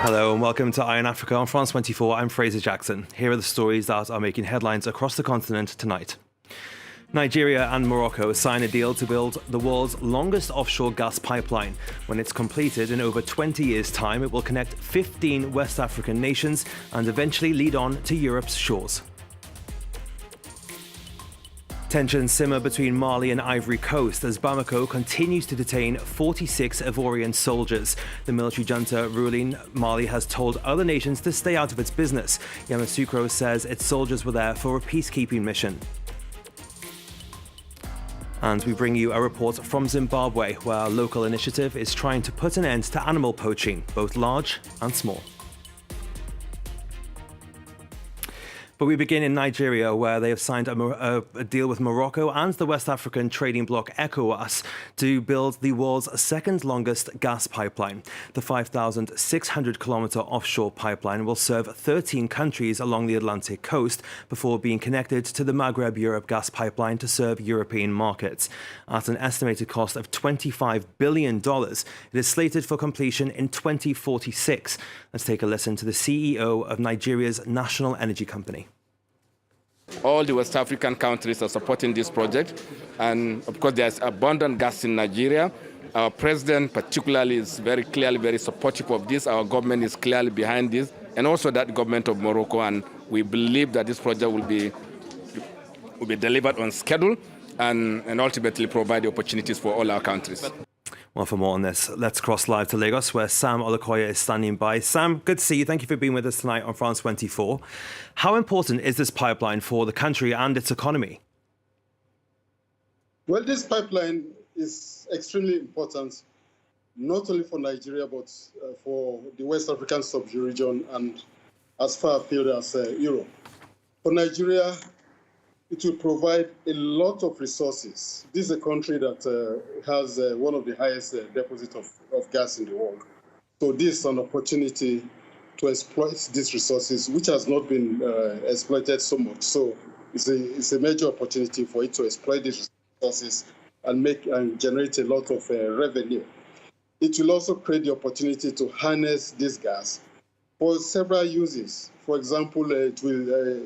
Hello and welcome to Eye on Africa on France 24. I'm Fraser Jackson. Here are the stories that are making headlines across the continent tonight. Nigeria and Morocco sign a deal to build the world's longest offshore gas pipeline. When it's completed in over 20 years' time, it will connect 15 West African nations and eventually lead on to Europe's shores. Tensions simmer between Mali and Ivory Coast as Bamako continues to detain 46 Ivorian soldiers. The military junta ruling Mali has told other nations to stay out of its business. Yamoussoukro says its soldiers were there for a peacekeeping mission. And we bring you a report from Zimbabwe, where a local initiative is trying to put an end to animal poaching, both large and small. But we begin in Nigeria, where they have signed a deal with Morocco and the West African trading bloc ECOWAS to build the world's second longest gas pipeline. The 5,600-kilometre offshore pipeline will serve 13 countries along the Atlantic coast before being connected to the Maghreb-Europe gas pipeline to serve European markets. At an estimated cost of $25 billion, it is slated for completion in 2046. Let's take a listen to the CEO of Nigeria's national energy company. All the West African countries are supporting this project, and of course there's abundant gas in Nigeria. Our president particularly is very clearly very supportive of this. Our government is clearly behind this, and also that government of Morocco, and we believe that this project will be delivered on schedule and ultimately provide the opportunities for all our countries. Well, for more on this, let's cross live to Lagos, where Sam Olukoya is standing by. Sam, good to see you. Thank you for being with us tonight on France 24. How important is this pipeline for the country and its economy? Well, this pipeline is extremely important, not only for Nigeria, but for the West African sub-region and as far afield as Europe. For Nigeria, it will provide a lot of resources. This is a country that has one of the highest deposits of gas in the world. So this is an opportunity to exploit these resources, which has not been exploited so much. So it's a major opportunity for it to exploit these resources and generate a lot of revenue. It will also create the opportunity to harness this gas for several uses. For example, it will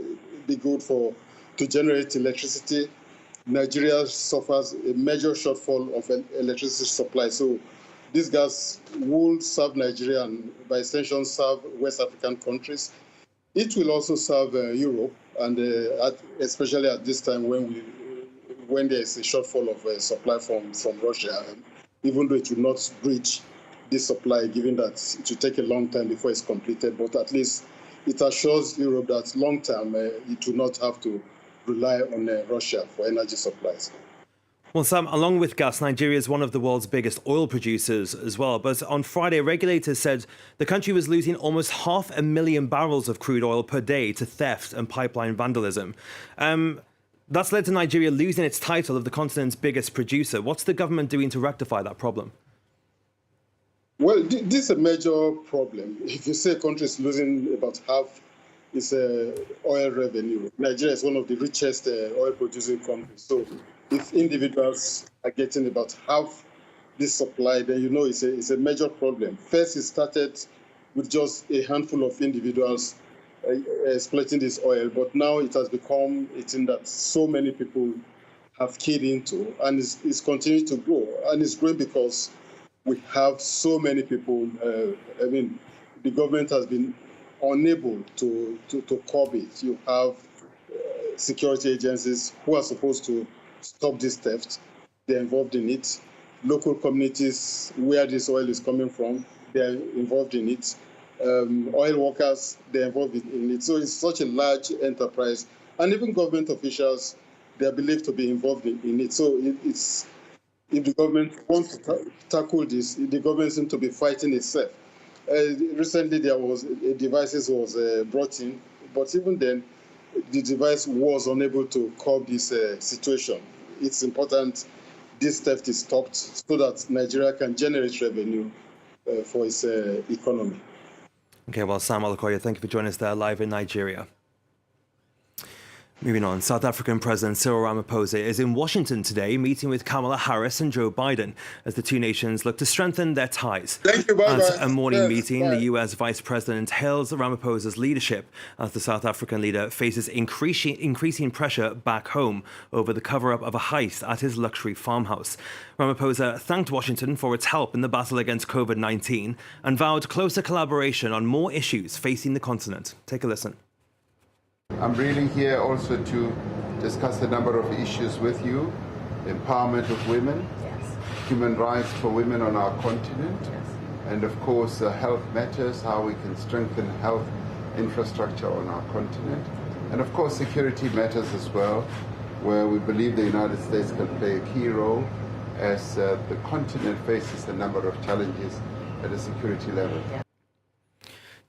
be good to generate electricity. Nigeria suffers a major shortfall of electricity supply. So this gas will serve Nigeria and by extension serve West African countries. It will also serve Europe, and especially at this time when there is a shortfall of supply from Russia, even though it will not breach this supply, given that it will take a long time before it's completed. But at least it assures Europe that long term it will not have to rely on Russia for energy supplies. Well, Sam, along with gas, Nigeria is one of the world's biggest oil producers as well. But on Friday, regulators said the country was losing almost 500,000 barrels of crude oil per day to theft and pipeline vandalism. That's led to Nigeria losing its title of the continent's biggest producer. What's the government doing to rectify that problem? Well, this is a major problem. If you say a country is losing about half its oil revenue, Nigeria is one of the richest oil-producing countries. So if individuals are getting about half this supply, then you know it's a major problem. First, it started with just a handful of individuals exploiting this oil, but now it has become a thing that so many people have keyed into, and it's continuing to grow. And it's growing because we have so many people. The government has been unable to curb it. You have security agencies who are supposed to stop this theft. They're involved in it. Local communities where this oil is coming from, they're involved in it. Oil workers, they're involved in it. So it's such a large enterprise. And even government officials, they're believed to be involved in it. So if the government wants to tackle this, the government seems to be fighting itself. Recently, there was a device was brought in, but even then, the device was unable to curb this situation. It's important this theft is stopped so that Nigeria can generate revenue for its economy. Okay, well, Sam Olukoya, thank you for joining us there live in Nigeria. Moving on, South African President Cyril Ramaphosa is in Washington today, meeting with Kamala Harris and Joe Biden as the two nations look to strengthen their ties. Thank you, bye-bye. At a morning meeting, bye. the U.S. Vice President hails Ramaphosa's leadership as the South African leader faces increasing pressure back home over the cover-up of a heist at his luxury farmhouse. Ramaphosa thanked Washington for its help in the battle against COVID-19 and vowed closer collaboration on more issues facing the continent. Take a listen. I'm really here also to discuss a number of issues with you. Empowerment of women, yes. Human rights for women on our continent, yes. And of course health matters, how we can strengthen health infrastructure on our continent. And of course security matters as well, where we believe the United States can play a key role as the continent faces a number of challenges at a security level. Yeah.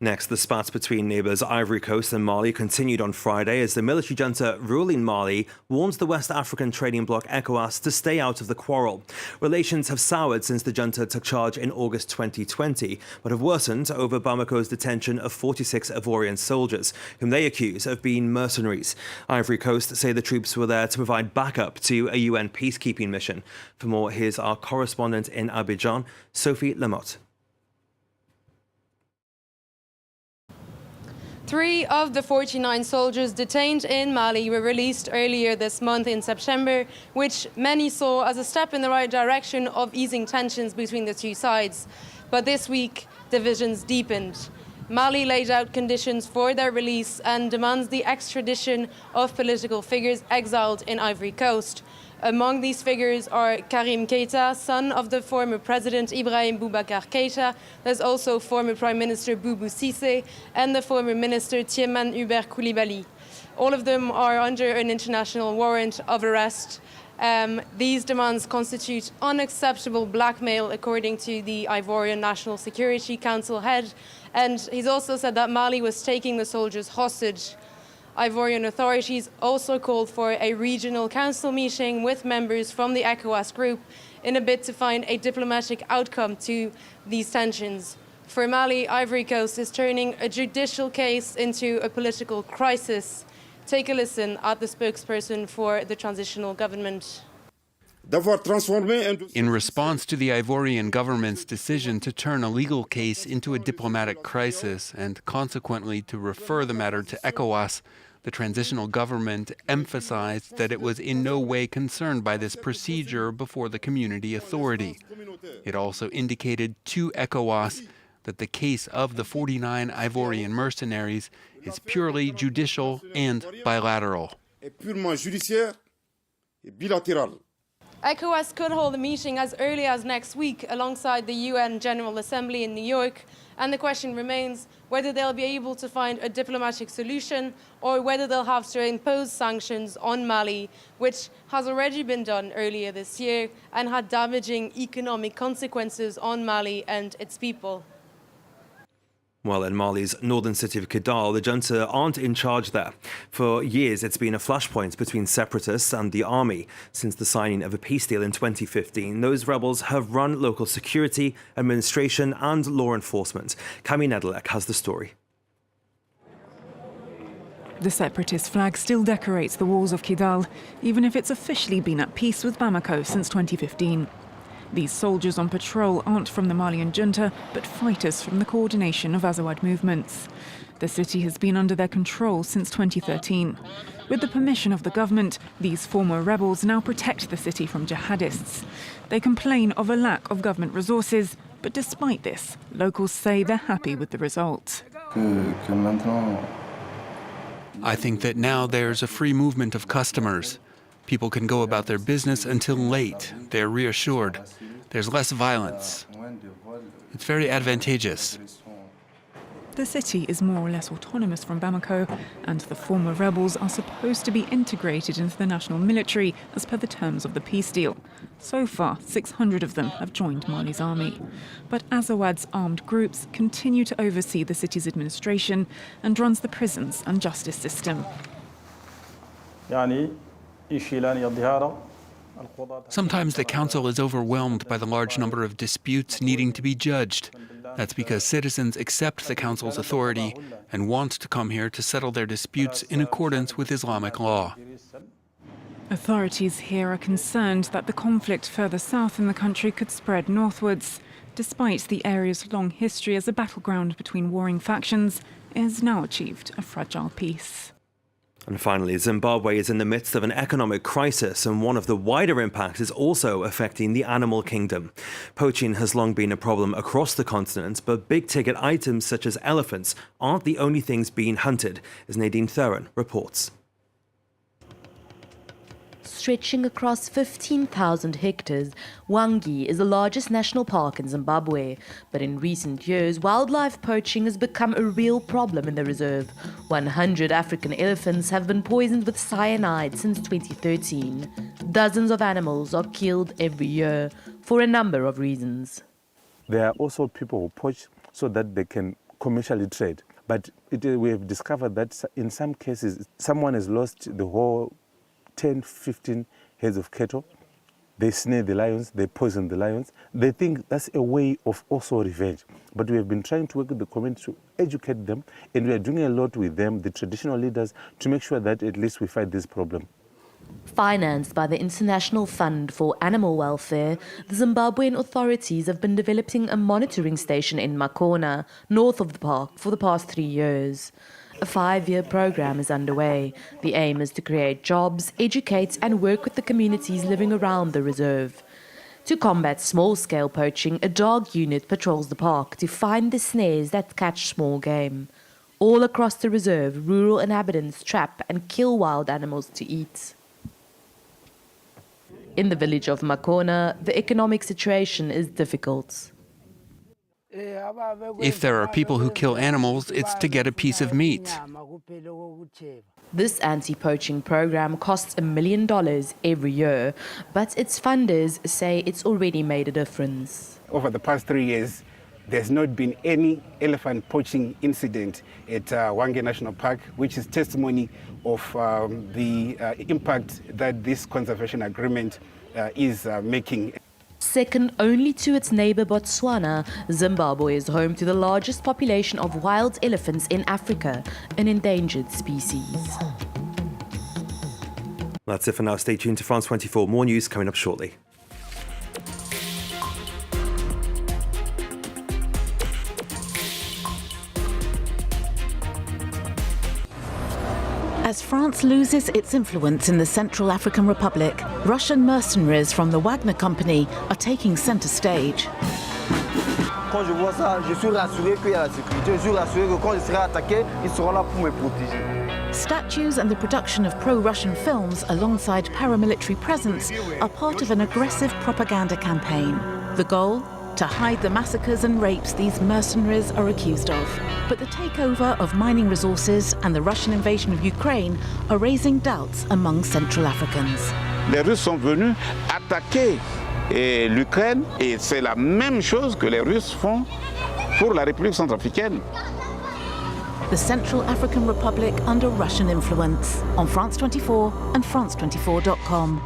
Next, the spats between neighbours Ivory Coast and Mali continued on Friday as the military junta ruling Mali warns the West African trading bloc ECOWAS to stay out of the quarrel. Relations have soured since the junta took charge in August 2020, but have worsened over Bamako's detention of 46 Ivorian soldiers, whom they accuse of being mercenaries. Ivory Coast say the troops were there to provide backup to a UN peacekeeping mission. For more, here's our correspondent in Abidjan, Sophie Lamotte. 3 of the 49 soldiers detained in Mali were released earlier this month in September, which many saw as a step in the right direction of easing tensions between the two sides. But this week, divisions deepened. Mali laid out conditions for their release and demands the extradition of political figures exiled in Ivory Coast. Among these figures are Karim Keita, son of the former president Ibrahim Boubacar Keita. There's also former Prime Minister Boubou Cissé and the former minister Tieman Hubert Koulibaly. All of them are under an international warrant of arrest. These demands constitute unacceptable blackmail, according to the Ivorian National Security Council head. And he's also said that Mali was taking the soldiers hostage. Ivorian authorities also called for a regional council meeting with members from the ECOWAS group in a bid to find a diplomatic outcome to these tensions. For Mali, Ivory Coast is turning a judicial case into a political crisis. Take a listen at the spokesperson for the transitional government. In response to the Ivorian government's decision to turn a legal case into a diplomatic crisis and consequently to refer the matter to ECOWAS, the transitional government emphasized that it was in no way concerned by this procedure before the community authority. It also indicated to ECOWAS that the case of the 49 Ivorian mercenaries is purely judicial and bilateral. ECOWAS could hold a meeting as early as next week alongside the UN General Assembly in New York, and the question remains whether they'll be able to find a diplomatic solution or whether they'll have to impose sanctions on Mali, which has already been done earlier this year and had damaging economic consequences on Mali and its people. Well, in Mali's northern city of Kidal, the junta aren't in charge there. For years, it's been a flashpoint between separatists and the army. Since the signing of a peace deal in 2015, those rebels have run local security, administration and law enforcement. Cami Nedelec has the story. The separatist flag still decorates the walls of Kidal, even if it's officially been at peace with Bamako since 2015. These soldiers on patrol aren't from the Malian junta, but fighters from the coordination of Azawad movements. The city has been under their control since 2013. With the permission of the government, these former rebels now protect the city from jihadists. They complain of a lack of government resources, but despite this, locals say they're happy with the result. I think that now there's a free movement of customers. People can go about their business until late. They're reassured. There's less violence. It's very advantageous. The city is more or less autonomous from Bamako, and the former rebels are supposed to be integrated into the national military as per the terms of the peace deal. So far, 600 of them have joined Mali's army. But Azawad's armed groups continue to oversee the city's administration and runs the prisons and justice system. Sometimes the council is overwhelmed by the large number of disputes needing to be judged. That's because citizens accept the council's authority and want to come here to settle their disputes in accordance with Islamic law. Authorities here are concerned that the conflict further south in the country could spread northwards. Despite the area's long history as a battleground between warring factions, it has now achieved a fragile peace. And finally, Zimbabwe is in the midst of an economic crisis, and one of the wider impacts is also affecting the animal kingdom. Poaching has long been a problem across the continent, but big-ticket items such as elephants aren't the only things being hunted, as Nadine Thuran reports. Stretching across 15,000 hectares, Wangi is the largest national park in Zimbabwe. But in recent years, wildlife poaching has become a real problem in the reserve. 100 African elephants have been poisoned with cyanide since 2013. Dozens of animals are killed every year for a number of reasons. There are also people who poach so that they can commercially trade. But we have discovered that in some cases, someone has lost the whole 10, 15 heads of cattle. They snare the lions, they poison the lions. They think that's a way of also revenge. But we have been trying to work with the community to educate them, and we are doing a lot with them, the traditional leaders, to make sure that at least we fight this problem. Financed by the International Fund for Animal Welfare, the Zimbabwean authorities have been developing a monitoring station in Makona, north of the park, for the past 3 years. A 5-year program is underway. The aim is to create jobs, educate and work with the communities living around the reserve. To combat small-scale poaching, a dog unit patrols the park to find the snares that catch small game. All across the reserve, rural inhabitants trap and kill wild animals to eat. In the village of Makona, the economic situation is difficult. If there are people who kill animals, it's to get a piece of meat. This anti-poaching program costs $1 million every year, but its funders say it's already made a difference. Over the past 3 years, there's not been any elephant poaching incident at Wangi National Park, which is testimony of the impact that this conservation agreement is making. Second only to its neighbor Botswana, Zimbabwe is home to the largest population of wild elephants in Africa, an endangered species. That's it for now. Stay tuned to France 24. More news coming up shortly. As France loses its influence in the Central African Republic, Russian mercenaries from the Wagner Company are taking center stage. Quand je vois ça, je suis rassuré qu'il y a la sécurité. Je suis rassuré que quand je serai attaqué, ils seront là pour me protéger. Statues and the production of pro-Russian films alongside paramilitary presence are part of an aggressive propaganda campaign. The goal? To hide the massacres and rapes these mercenaries are accused of. But the takeover of mining resources and the Russian invasion of Ukraine are raising doubts among Central Africans. Les Russes sont venus attaquer l'Ukraine et c'est la même chose que les Russes font pour la République centrafricaine. The Central African Republic under Russian influence on France 24 and France24.com.